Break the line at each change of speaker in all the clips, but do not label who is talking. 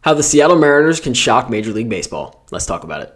How the Seattle Mariners can shock Major League Baseball. Let's talk about it.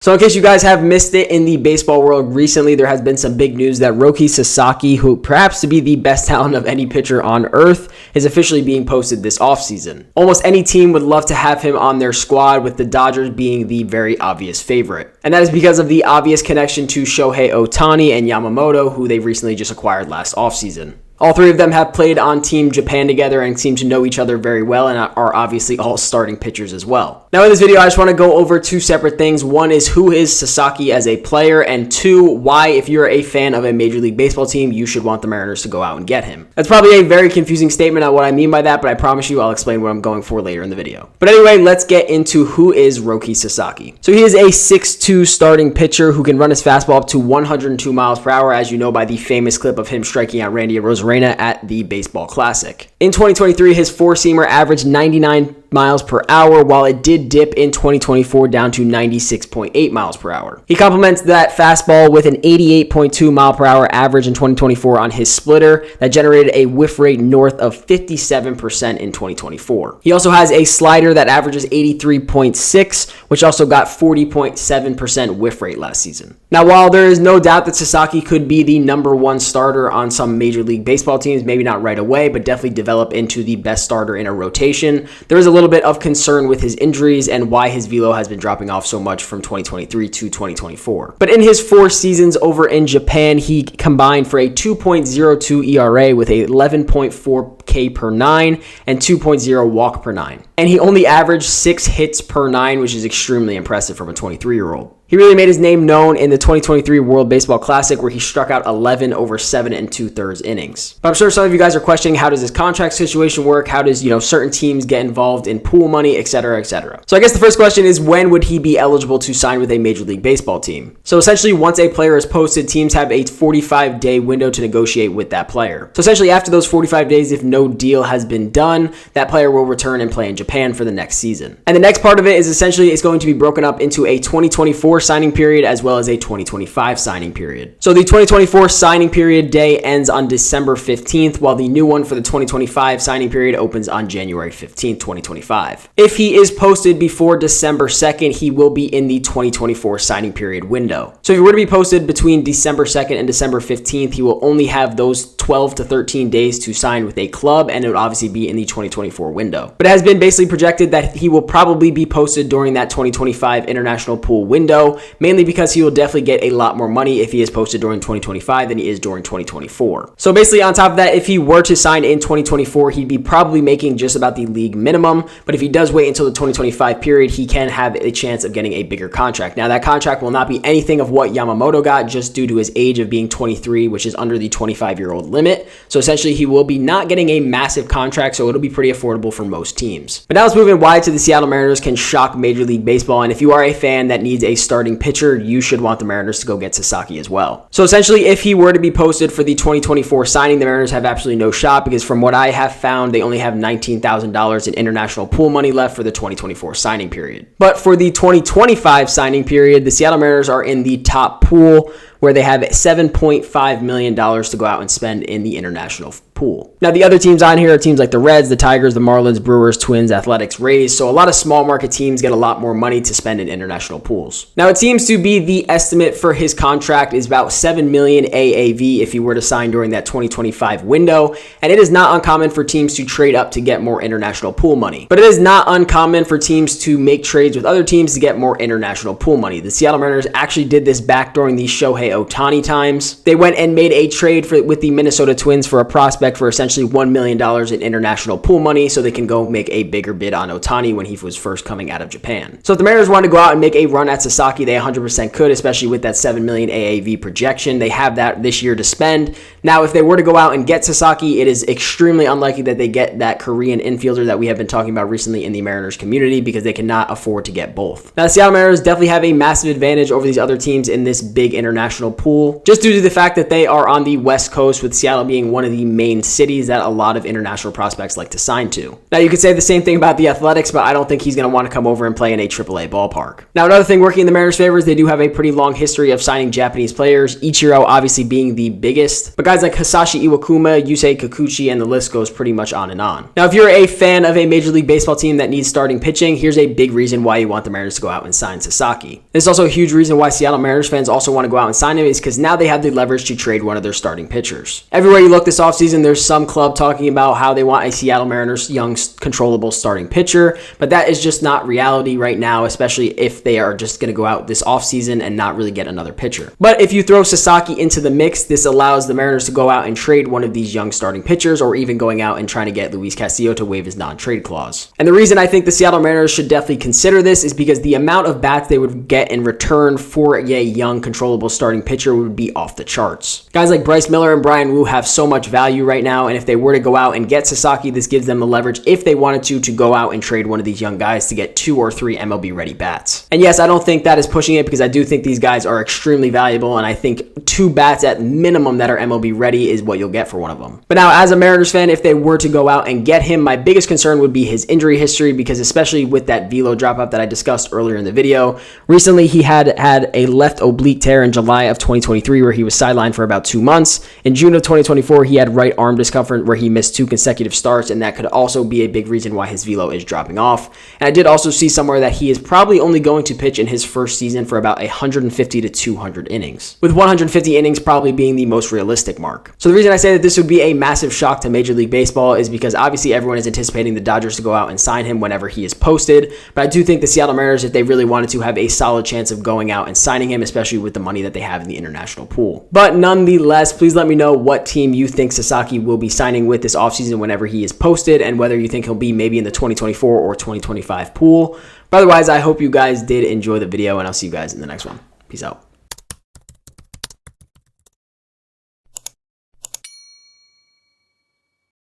So in case you guys have missed it in the baseball world recently, there has been some big news that Roki Sasaki, who perhaps to be the best talent of any pitcher on earth, is officially being posted this offseason. Almost any team would love to have him on their squad, with the Dodgers being the very obvious favorite. And that is because of the obvious connection to Shohei Ohtani and Yamamoto, who they recently just acquired last offseason. All three of them have played on Team Japan together and seem to know each other very well, and are obviously all starting pitchers as well. Now in this video, I just want to go over two separate things. One is who is Sasaki as a player, and two, why if you're a fan of a Major League Baseball team, you should want the Mariners to go out and get him. That's probably a very confusing statement on what I mean by that, but I promise you I'll explain what I'm going for later in the video. But anyway, let's get into who is Roki Sasaki. So he is a 6'2" starting pitcher who can run his fastball up to 102 miles per hour, as you know by the famous clip of him striking out Randy Arozarena at the Baseball Classic. In 2023, his four-seamer averaged 99 miles per hour, while it did dip in 2024 down to 96.8 miles per hour. He complements that fastball with an 88.2 mile per hour average in 2024 on his splitter that generated a whiff rate north of 57% in 2024. He also has a slider that averages 83.6, which also got 40.7% whiff rate last season. Now, while there is no doubt that Sasaki could be the #1 starter on some Major League Baseball teams, maybe not right away, but definitely develop into the best starter in a rotation, there is a little bit of concern with his injuries and why his velo has been dropping off so much from 2023 to 2024. But in his 4 seasons over in Japan, he combined for a 2.02 ERA with a 11.4 K per 9 and 2.0 walk per 9. And he only averaged 6 hits per 9, which is extremely impressive from a 23-year-old. He really made his name known in the 2023 World Baseball Classic, where he struck out 11 over 7 2/3 innings. But I'm sure some of you guys are questioning, how does this contract situation work? How does, certain teams get involved in pool money, etc., etc. So I guess the first question is, when would he be eligible to sign with a Major League Baseball team? So essentially, once a player is posted, teams have a 45-day window to negotiate with that player. So essentially, after those 45 days, if no deal has been done, that player will return and play in Japan for the next season. And the next part of it is essentially it's going to be broken up into a 2024 signing period as well as a 2025 signing period. So the 2024 signing period day ends on December 15th, while the new one for the 2025 signing period opens on January 15th, 2025. If he is posted before December 2nd, he will be in the 2024 signing period window. So if he were to be posted between December 2nd and December 15th, he will only have those 12 to 13 days to sign with a club, and it would obviously be in the 2024 window. But it has been basically projected that he will probably be posted during that 2025 international pool window, mainly because he will definitely get a lot more money if he is posted during 2025 than he is during 2024. So basically, on top of that, if he were to sign in 2024, he'd be probably making just about the league minimum. But if he does wait until the 2025 period, he can have a chance of getting a bigger contract. Now, that contract will not be anything of what Yamamoto got, just due to his age of being 23, which is under the 25-year-old limit. So essentially, he will be not getting a massive contract, so it'll be pretty affordable for most teams. But now let's move in why to the Seattle Mariners can shock Major League Baseball. And if you are a fan that needs a starting pitcher, you should want the Mariners to go get Sasaki as well. So essentially, if he were to be posted for the 2024 signing, the Mariners have absolutely no shot, because from what I have found, they only have $19,000 in international pool money left for the 2024 signing period. But for the 2025 signing period, the Seattle Mariners are in the top pool, where they have $7.5 million to go out and spend in the international pool. Now, the other teams on here are teams like the Reds, the Tigers, the Marlins, Brewers, Twins, Athletics, Rays. So a lot of small market teams get a lot more money to spend in international pools. Now, it seems to be the estimate for his contract is about $7 million AAV if he were to sign during that 2025 window. And it is not uncommon for teams to trade up to get more international pool money. But it is not uncommon for teams to make trades with other teams to get more international pool money. The Seattle Mariners actually did this back during the Shohei Ohtani times. They went and made a trade with the Minnesota Twins for a prospect for essentially $1 million in international pool money, so they can go make a bigger bid on Ohtani when he was first coming out of Japan. So if the Mariners wanted to go out and make a run at Sasaki, they 100% could, especially with that $7 million AAV projection. They have that this year to spend. Now, if they were to go out and get Sasaki, it is extremely unlikely that they get that Korean infielder that we have been talking about recently in the Mariners community, because they cannot afford to get both. Now, the Seattle Mariners definitely have a massive advantage over these other teams in this big international pool, just due to the fact that they are on the West Coast, with Seattle being one of the main in cities that a lot of international prospects like to sign to. Now, you could say the same thing about the Athletics, but I don't think he's going to want to come over and play in a AAA ballpark. Now, another thing working in the Mariners' favor is they do have a pretty long history of signing Japanese players, Ichiro obviously being the biggest, but guys like Hisashi Iwakuma, Yusei Kikuchi, and the list goes pretty much on and on. Now, if you're a fan of a Major League Baseball team that needs starting pitching, here's a big reason why you want the Mariners to go out and sign Sasaki. This is also a huge reason why Seattle Mariners fans also want to go out and sign him, is because now they have the leverage to trade one of their starting pitchers. Everywhere you look this offseason, there's some club talking about how they want a Seattle Mariners young, controllable starting pitcher, but that is just not reality right now, especially if they are just going to go out this offseason and not really get another pitcher. But if you throw Sasaki into the mix, this allows the Mariners to go out and trade one of these young starting pitchers, or even going out and trying to get Luis Castillo to waive his non-trade clause. And the reason I think the Seattle Mariners should definitely consider this is because the amount of bats they would get in return for a young, controllable starting pitcher would be off the charts. Guys like Bryce Miller and Brian Wu have so much value right now, and if they were to go out and get Sasaki, this gives them the leverage, if they wanted to go out and trade one of these young guys to get 2 or 3 MLB ready bats. And yes, I don't think that is pushing it, because I do think these guys are extremely valuable, and I think 2 bats at minimum that are MLB ready is what you'll get for one of them. But now, as a Mariners fan, if they were to go out and get him, my biggest concern would be his injury history, because especially with that velo dropout that I discussed earlier in the video, recently he had a left oblique tear in July of 2023 where he was sidelined for about 2 months. In June of 2024, he had right arm discomfort where he missed 2 consecutive starts, and that could also be a big reason why his velo is dropping off. And I did also see somewhere that he is probably only going to pitch in his first season for about 150 to 200 innings, with 150 innings probably being the most realistic mark. So the reason I say that this would be a massive shock to Major League Baseball is because obviously everyone is anticipating the Dodgers to go out and sign him whenever he is posted, but I do think the Seattle Mariners, if they really wanted to, have a solid chance of going out and signing him, especially with the money that they have in the international pool. But nonetheless, please let me know what team you think Sasaki will be signing with this offseason whenever he is posted, and whether you think he'll be maybe in the 2024 or 2025 pool. But otherwise, I hope you guys did enjoy the video, and I'll see you guys in the next one. Peace out.